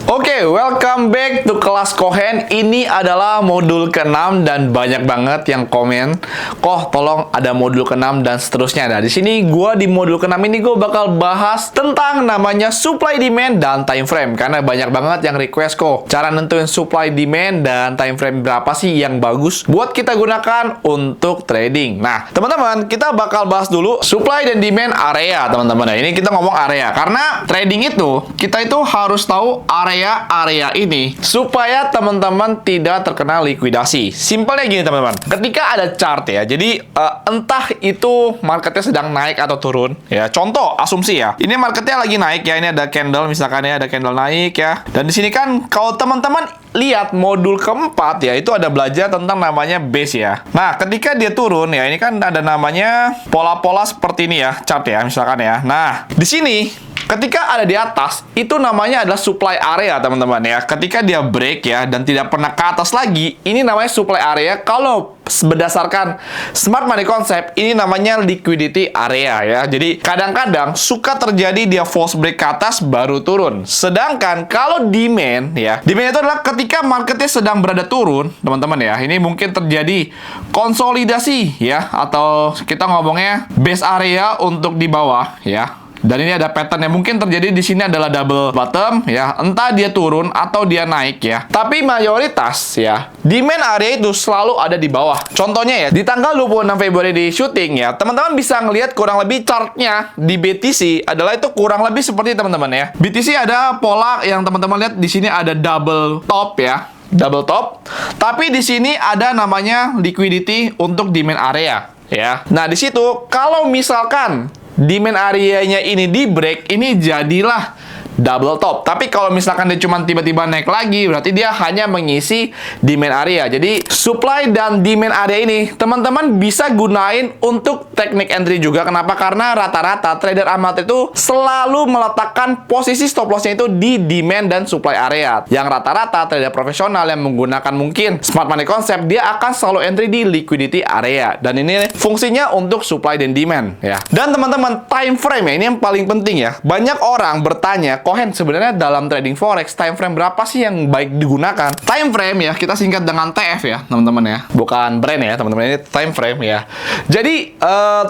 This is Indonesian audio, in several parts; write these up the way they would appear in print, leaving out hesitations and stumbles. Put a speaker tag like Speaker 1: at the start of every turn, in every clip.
Speaker 1: Oke, welcome back to kelas Kohen. Ini adalah modul ke-6 dan banyak banget yang komen, "Koh, tolong ada modul ke-6 dan seterusnya." Nah, di sini gua di modul ke-6 ini gue bakal bahas tentang namanya supply demand dan time frame karena banyak banget yang request kok. Cara nentuin supply demand dan time frame berapa sih yang bagus buat kita gunakan untuk trading. Nah, teman-teman, kita bakal bahas dulu supply dan demand area, teman-teman. Nah, ini kita ngomong area karena trading itu kita itu harus tahu area ini supaya teman-teman tidak terkena likuidasi. Simpelnya gini teman-teman, ketika ada chart ya, jadi entah itu marketnya sedang naik atau turun ya. Contoh asumsi ya, ini marketnya lagi naik ya, ini ada candle misalkan ya, ada candle naik ya. Dan di sini kan kalau teman-teman lihat modul keempat ya, itu ada belajar tentang namanya base ya. Nah, ketika dia turun ya, ini kan ada namanya pola-pola seperti ini ya, chart ya misalkan ya. Nah, di sini ketika ada di atas, itu namanya adalah supply area, teman-teman ya. Ketika dia break ya, dan tidak pernah ke atas lagi, ini namanya supply area. Kalau berdasarkan Smart Money Concept, ini namanya liquidity area ya. Jadi, kadang-kadang suka terjadi dia false break ke atas, baru turun. Sedangkan, kalau demand ya, demand itu adalah ketika marketnya sedang berada turun, teman-teman ya. Ini mungkin terjadi konsolidasi ya, atau kita ngomongnya base area untuk di bawah ya. Dan ini ada pattern yang mungkin terjadi di sini adalah double bottom ya, entah dia turun atau dia naik ya. Tapi mayoritas ya, demand area itu selalu ada di bawah. Contohnya ya, di tanggal 26 Februari di shooting ya, teman-teman bisa ngelihat kurang lebih chartnya di BTC adalah itu kurang lebih seperti teman-teman ya. BTC ada pola yang teman-teman lihat di sini ada double top ya. Double top. Tapi di sini ada namanya liquidity untuk demand area ya. Nah, di situ kalau misalkan demand areanya ini di break, ini jadilah double top. Tapi kalau misalkan dia cuma tiba-tiba naik lagi, berarti dia hanya mengisi demand area. Jadi supply dan demand area ini teman-teman bisa gunain untuk teknik entry juga. Kenapa? Karena rata-rata trader amat itu selalu meletakkan posisi stop lossnya itu di demand dan supply area. Yang rata-rata trader profesional yang menggunakan mungkin Smart Money Concept, dia akan selalu entry di liquidity area. Dan ini fungsinya untuk supply dan demand ya. Dan teman-teman, time frame ya, ini yang paling penting ya. Banyak orang bertanya, Kohen, sebenarnya dalam trading forex time frame berapa sih yang baik digunakan? Time frame ya, kita singkat dengan TF ya, teman-teman ya. Bukan brand ya, teman-teman, ini time frame ya. Jadi,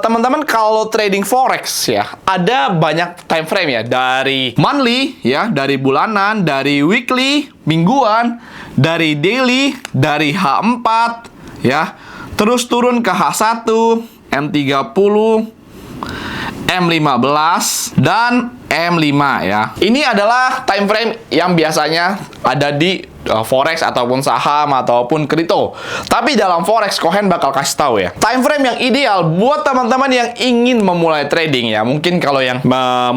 Speaker 1: teman-teman kalau trading forex ya, ada banyak time frame ya, dari monthly ya, dari bulanan, dari weekly, mingguan, dari daily, dari H4 ya, terus turun ke H1, M30, M15 dan M5 ya. Ini adalah time frame yang biasanya ada di forex ataupun saham ataupun kripto. Tapi dalam forex Kohen bakal kasih tahu ya, time frame yang ideal buat teman-teman yang ingin memulai trading ya. Mungkin kalau yang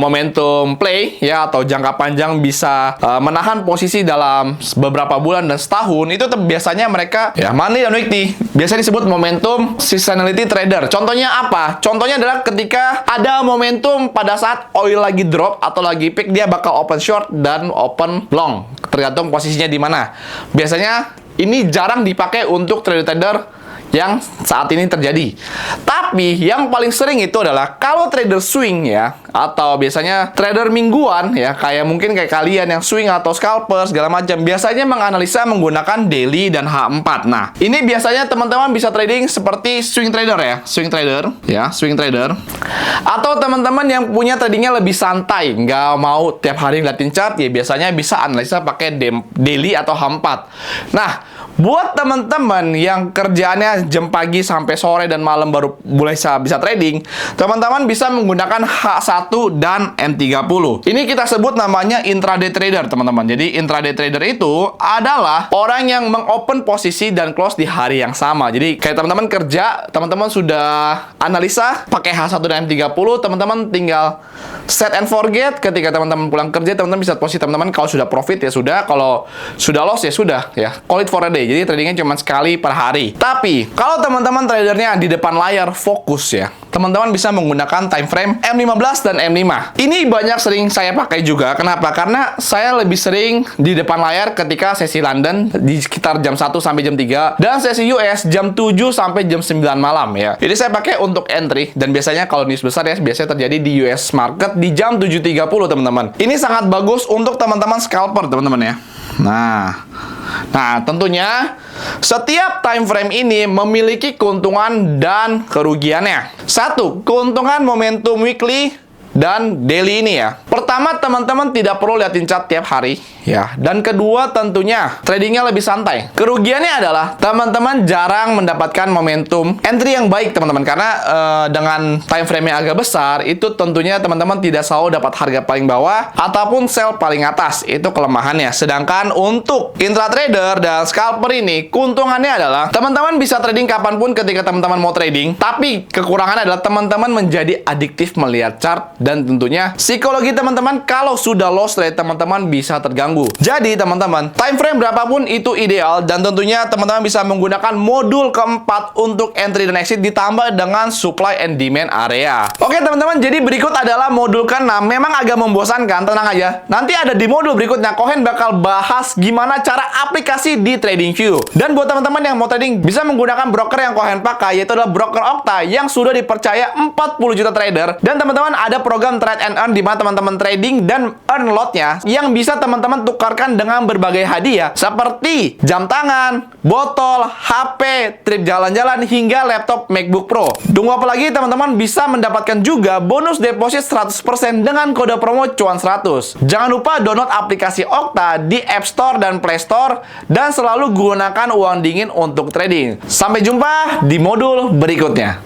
Speaker 1: momentum play ya atau jangka panjang bisa menahan posisi dalam beberapa bulan dan setahun, itu biasanya mereka ya monthly dan weekly. Biasanya disebut momentum seasonality trader. Contohnya apa? Contohnya adalah ketika ada momentum pada saat oil lagi drop atau lagi peak, dia bakal open short dan open long, tergantung posisinya di mana. Biasanya ini jarang dipakai untuk trader-trader yang saat ini terjadi. Tapi yang paling sering itu adalah kalau trader swing ya, atau biasanya trader mingguan ya, kayak mungkin kayak kalian yang swing atau scalper segala macam, biasanya menganalisa menggunakan daily dan H4. Nah, ini biasanya teman-teman bisa trading seperti swing trader ya, swing trader. Atau teman-teman yang punya tradingnya lebih santai, nggak mau tiap hari ngeliatin chart ya, biasanya bisa analisa pakai daily atau H4. Nah, buat teman-teman yang kerjaannya jam pagi sampai sore dan malam baru mulai bisa trading, teman-teman bisa menggunakan H1 dan M30. Ini kita sebut namanya intraday trader, teman-teman. Jadi intraday trader itu adalah orang yang mengopen posisi dan close di hari yang sama. Jadi kayak teman-teman kerja, teman-teman sudah analisa pakai H1 dan M30, teman-teman tinggal set and forget. Ketika teman-teman pulang kerja, teman-teman bisa posisi teman-teman. Kalau sudah profit ya sudah, kalau sudah loss ya sudah ya. Call it for a day. Jadi tradingnya cuma sekali per hari. Tapi kalau teman-teman tradernya di depan layar fokus ya, teman-teman bisa menggunakan time frame M15 dan M5. Ini banyak sering saya pakai juga. Kenapa? Karena saya lebih sering di depan layar ketika sesi London di sekitar jam 1 sampai jam 3 dan sesi US jam 7 sampai jam 9 malam ya. Jadi saya pakai untuk entry, dan biasanya kalau news besar ya biasanya terjadi di US market di jam 7.30 teman-teman. Ini sangat bagus untuk teman-teman scalper teman-teman ya. Nah, tentunya setiap time frame ini memiliki keuntungan dan kerugiannya. Satu, keuntungan momentum weekly dan daily ini ya. Pertama, teman-teman tidak perlu liatin chart tiap hari ya. Dan kedua, tentunya tradingnya lebih santai. Kerugiannya adalah teman-teman jarang mendapatkan momentum entry yang baik teman-teman, karena dengan time frame yang agak besar itu tentunya teman-teman tidak selalu dapat harga paling bawah ataupun sell paling atas. Itu kelemahannya. Sedangkan untuk intratrader dan scalper ini keuntungannya adalah teman-teman bisa trading kapanpun ketika teman-teman mau trading. Tapi kekurangannya adalah teman-teman menjadi adiktif melihat chart. Dan tentunya psikologi teman-teman kalau sudah lost trade teman-teman bisa terganggu. Jadi teman-teman, time frame berapapun itu ideal. Dan tentunya teman-teman bisa menggunakan modul keempat untuk entry dan exit ditambah dengan supply and demand area. Oke teman-teman, jadi berikut adalah modul ke-6. Memang agak membosankan, tenang aja. Nanti ada di modul berikutnya Kohen bakal bahas gimana cara aplikasi di TradingView. Dan buat teman-teman yang mau trading bisa menggunakan broker yang Kohen pakai, yaitu adalah broker Okta yang sudah dipercaya 40 juta trader. Dan teman-teman ada program Trade and Earn di mana teman-teman trading dan earn lotnya yang bisa teman-teman tukarkan dengan berbagai hadiah seperti jam tangan, botol, HP, trip jalan-jalan hingga laptop MacBook Pro. Tunggu apa lagi teman-teman, bisa mendapatkan juga bonus deposit 100% dengan kode promo cuan 100. Jangan lupa download aplikasi Okta di App Store dan Play Store dan selalu gunakan uang dingin untuk trading. Sampai jumpa di modul berikutnya.